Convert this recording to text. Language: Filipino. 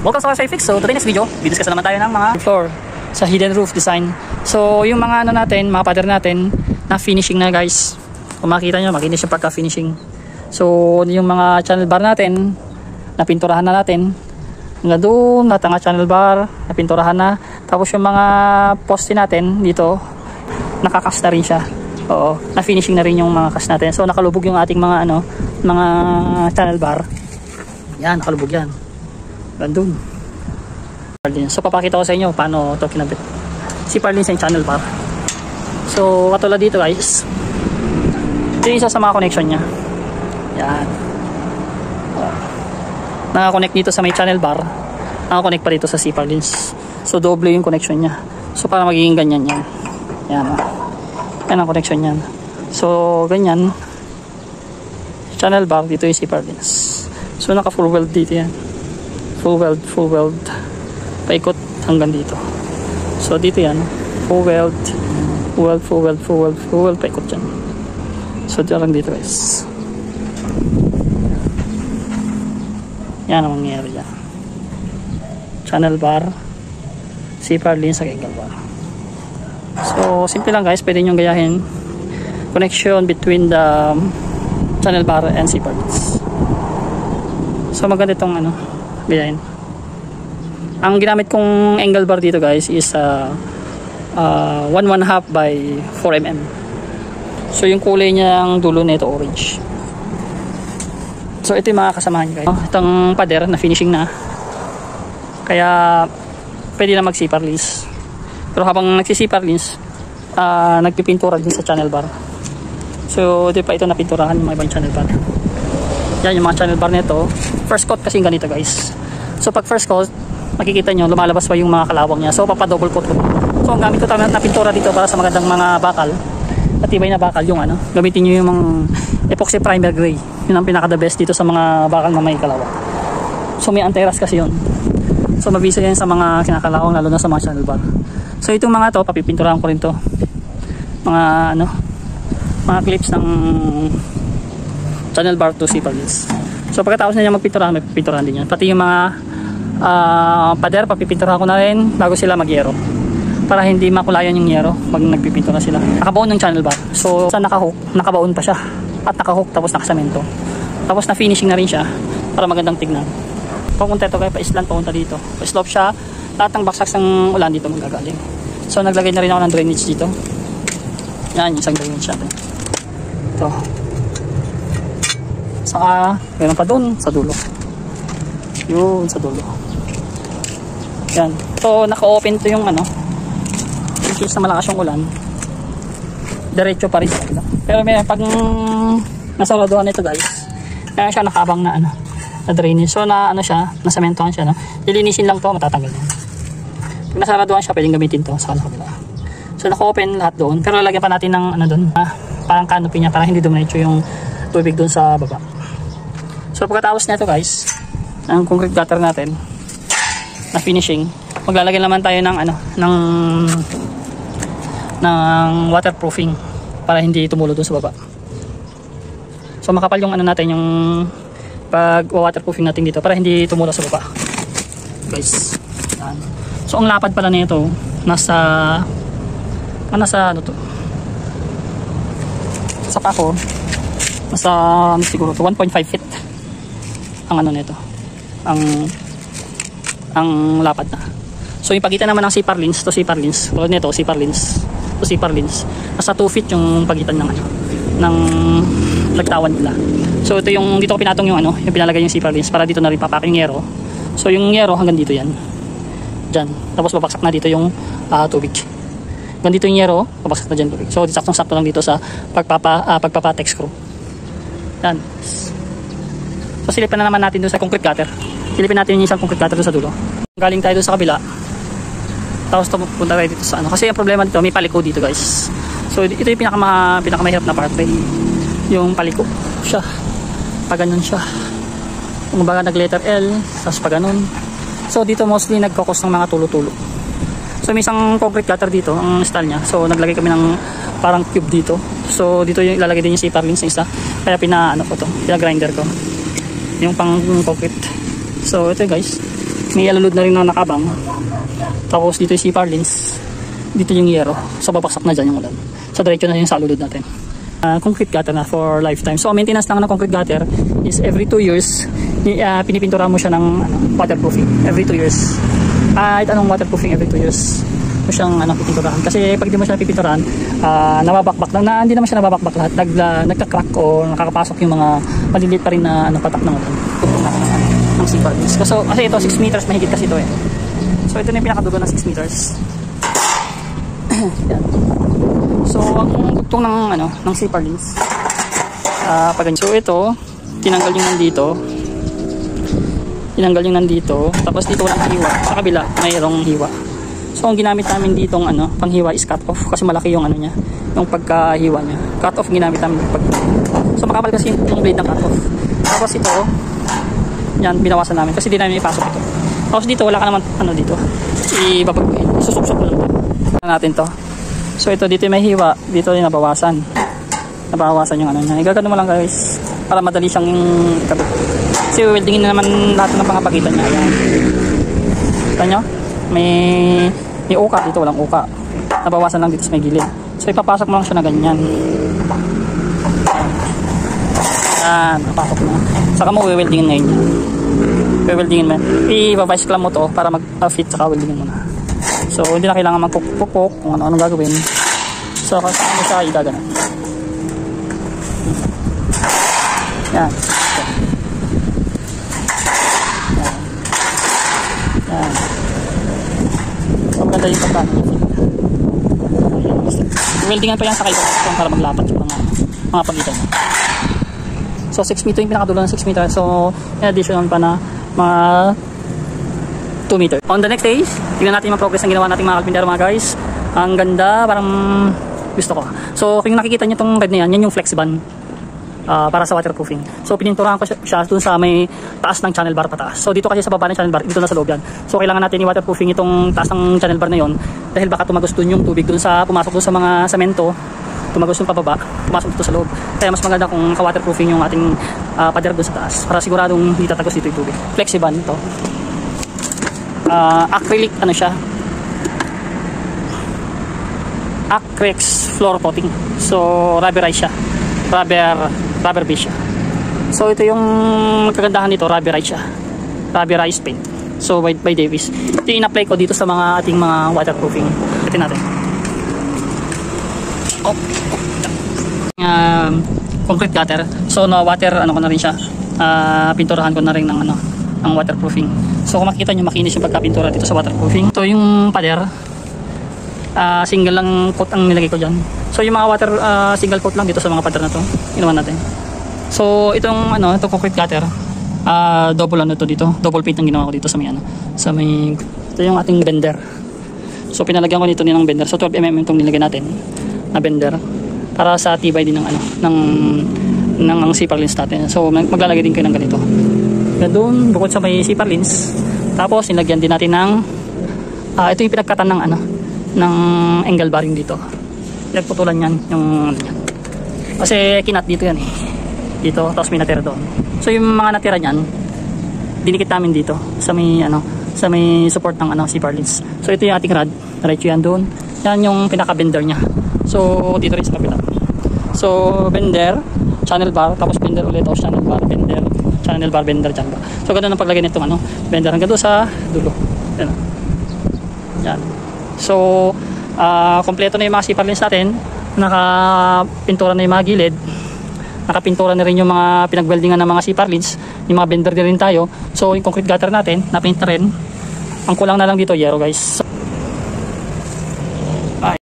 Welcome sa Wi-Fi Fix. So today next video, discuss naman tayo ng mga floor sa hidden roof design. So yung mga ano natin, mga pattern natin na finishing na guys. Kung makita nyo, makinis yung pagka finishing. So yung mga channel bar natin, napinturahan na natin. Hanggang doon, lahat ng channel bar, napinturahan na. Tapos yung mga poste natin dito, nakakas na rin siya. Oo, na finishing na rin yung mga kas natin. So nakalubog yung ating mga ano, mga channel bar. Yan, nakalubog yan. Gandun. So papakita ko sa inyo paano ito kinabit. Si Parlin sa channel bar. So katulad dito guys, ito yung isa sa mga connection nya. Yan. Nakakonect dito sa may channel bar, nakakonect pa dito sa C Parlins. So doble yung connection nya. So para magiging ganyan yan. Yan. Yan ang connection yan. So ganyan. Channel bar, dito yung C Parlins. So naka full weld dito yan. Full weld. Paikot hanggang dito. So dito yan. Full weld, paikot dyan. So dito lang dito guys. Yan ang mangyayari dyan. Channel bar, C Parlins sa angle bar. So simple lang guys, pwede nyo gayahin. Connection between the channel bar and C Parlins. So maganda itong ano, gayahin. Ang ginamit kong angle bar dito guys is 1/2 by 4 mm. So yung kulay niya ang dulo nito orange. So ito yung mga kasamahan guys. Itong pader na finishing na. Kaya pwede na mag C Parlins. Pero habang nagsi-C Parlins, nagpipintura din sa channel bar. So di pa ito napinturahan yung mga ibang channel bar. Yan yung mga channel bar nito. First coat kasi ganito guys. So pag first coat, makikita nyo lumalabas pa yung mga kalawang niya. So papadouble coat ko. So ang gamit ko na pintura dito para sa magandang mga bakal, matibay na bakal yung ano, gamitin nyo yung mga epoxy primer gray. Yun ang pinaka the best dito sa mga bakal na may kalawang. So may anti-rust kasi yun. So mabisa yan sa mga kinakalawang, lalo na sa mga channel bar. So itong mga to, papipinturahan ko rin to. Mga ano, mga clips ng channel bar to C Parlins. So pagkatapos na niya magpinturahan, may pinturahan din yan. Pati yung mga pader, papipinturahan ko na rin bago sila mag-yero. Para hindi makulayan yung yero pag nagpipintura sila. Nakabaon ng channel bar. So sa nakahook, nakabaon pa siya. At nakahook tapos nakasamento. Tapos na finishing na rin siya para magandang tignan. Papunta ito kayo pa island, papunta dito. Pa-slope siya. Lahat ng baksak ng ulan dito magagaling. So naglagay na rin ako ng drainage dito. Yan, isang drainage natin. Ito. Saka, meron pa doon sa dulo. Yun, sa dulo. Yan. So, naka-open to yung ano. In case na malakas yung ulan, diretso pa rin sa kanila. Pero may pag nasaraduhan ito guys, kaya siya nakaabang na ano, na drainage. So, na ano siya, nasementohan siya, no? Lilinisin lang to, matatanggal yan. Pag nasaraduhan siya, pwedeng gamitin to sa kanila. So, naka-open lahat doon. Pero lalagyan pa natin ng ano doon, parang canopy niya para hindi dumiretso yung tubig doon sa baba. So, pagkatapos nito guys, ang concrete gutter natin na finishing, maglalagay naman tayo ng ano, ng waterproofing para hindi tumulo doon sa baba. So makapal yung ano natin, yung pag waterproofing natin dito para hindi tumulo sa baba guys. Yan. So ang lapad pala nito nasa ano to, sa pako nasa ano siguro to 1.5 feet ang ano nito, ang lapad na. So yung pagitan naman ng C Parlins to C Parlins, tulad nito C Parlins to C Parlins, nasa 2 feet yung pagitan ng ano, ng lagtawan nila. So ito yung dito ko pinatong yung ano, yung pinalagay yung C Parlins para dito na rin papak yung yero. So yung yero hanggang dito yan. Diyan. Tapos babaksak na dito yung tubig. Hanggang dito yung yero, babaksak na dyan tubig. So saktong-sakto lang dito sa pagpapa-tex screw. Yan. So silipin na naman natin doon sa concrete gutter. Silipin natin yung isang concrete gutter doon sa dulo. Galing tayo doon sa kabila. Tapos punta tayo dito sa ano. Kasi yung problema dito, may paliko dito guys. So ito yung pinakamahirap na part. Yung paliko siya. Pag ganun siya. Kung baga nag letter L, tapos pag ganun. So dito mostly nagkakos ng mga tulo-tulo. So may isang concrete gutter dito, ang style niya. So naglagay kami ng parang cube dito. So dito yung ilalagay din yung C Parlins na isa. Kaya pinagrinder ko yung pang concrete. So ito guys, may alulod na rin na nakabang. Tapos dito yung C-par lens. Dito yung yero. So babaksak na dyan yung ulan. So diretso na yung sa alulod natin. Concrete gutter na for lifetime. So maintenance lang ng concrete gutter is every 2 years pinipintura mo siya ng waterproofing. Every 2 years. Kahit anong waterproofing every 2 years mo siyang pipinturahan. Kasi pag di mo siya pipinturahan, nababakbak lang. Hindi naman siya nababakbak lahat. Nagka-crack o nakakapasok yung mga maliliit pa rin na patak ng ulan. Ng C-par lens. Kasi ito 6 meters mahigit kasi ito eh. So ito na yung pinakadugo ng 6 meters. Yan. So ang dugtong ng C-par lens. So ito, tinanggal yung nandito. Tinanggal yung nandito. Tapos dito walang hiwa. Sa kabila, mayroong hiwa. So ang ginamit namin dito panghiwa is cut off kasi malaki yung niya, yung pagkahiwa niya. Cut off ginamit namin so makapal kasi yung blade ng cut off. Tapos ito, yan binawasan namin kasi di namin ipasok ito. Tapos dito wala ka naman dito. Ibabaguhin. Susupsok lang natin to. So ito dito may hiwa, dito yung nabawasan. Nabawasan yung niya. Igagano mo lang guys para madali siyang ikabit. Kasi weldingin na naman lahat ng pangapagitan niya. Ayan. Kita nyo? May uka dito, walang uka. Nabawasan lang dito sa may gilid. So ipapasok mo lang siya na ganyan. Yan, napasok mo. Saka mo weldingin ngayon yan. Weldingin mo. I-vice clamp mo to para mag-fit saka weldingin mo na. So hindi na kailangan magpupuk kung ano-anong gagawin. So kasi mo siya igaganan. Yan. Yan. Maganda yung pagkano weldingan pa yan sa kayo para maglapat yung mga pagitan. So 6 meter yung pinakadulo ng 6 meter. So in additional pa na mga 2 meter. On the next stage, tingnan natin yung progress ng ginawa nating mga kalpintero mga guys. Ang ganda, parang gusto ko. So kung nakikita nyo itong red na yan yung flex band. Para sa waterproofing. So pininturahan ko siya dun sa may taas ng channel bar pataas. So dito kasi sa baba ng channel bar, dito na sa loob yan. So kailangan natin i-waterproofing itong taas ng channel bar na yon dahil baka tumagos dun yung tubig dun sa pumasok dun sa mga semento, tumagos yung pababa, pumasok dito sa loob. Kaya mas maganda kung ka-waterproofing yung ating pader dun sa taas para siguradong hindi tatagos dito yung tubig. Flexiban ito. Acrylic siya. Acrylex floor coating. So rubberized siya. Rubber base siya. So ito yung kagandahan nito, rubberized siya. Rubberized paint. So by Davis. Ito yung in-apply ko dito sa mga ating mga waterproofing. Ito natin. Concrete gutter. So no water ko na rin siya. Pinturahan ko na rin ng waterproofing. So kung makikita niyo makinis yung pagkapintura dito sa waterproofing. Ito yung pader. Single lang coat ang nilagay ko dyan. So yung mga water single coat lang dito sa mga pader na to ginawa natin. So itong itong concrete gutter double to dito, double paint ang ginawa ko dito sa may ito yung ating bender. So pinalagyan ko dito ng bender. So 12mm itong nilagay natin na bender para sa tibay din ng C-par lens natin. So maglalagay din kayo ng ganito. Doon bukod sa may C-par lens, tapos nilagyan din natin ng ito yung pinagkatan ng angle bearing dito. Pinagputulan yan yung yan. Kasi kinat dito yan dito, tapos may natira doon. So yung mga natira niyan dinikit namin dito sa may support ng C-par lens. So ito yung ating rod, diretso yan doon. Yan yung pinaka bender niya. So dito rin sa kabila. So bender, channel bar, tapos bender ulit, tapos channel bar, bender, channel bar, bender, channel bar. So ganda ng paglagay nitong bender hanggang doon sa dulo. Yan. So kompleto na yung mga C-par lens natin. Nakapintura na yung mga gilid, nakapintura na rin yung mga pinagweldingan ng mga C-par lens, yung mga bender din rin tayo. So yung concrete gutter natin napaint na rin. Ang kulang na lang dito yero guys.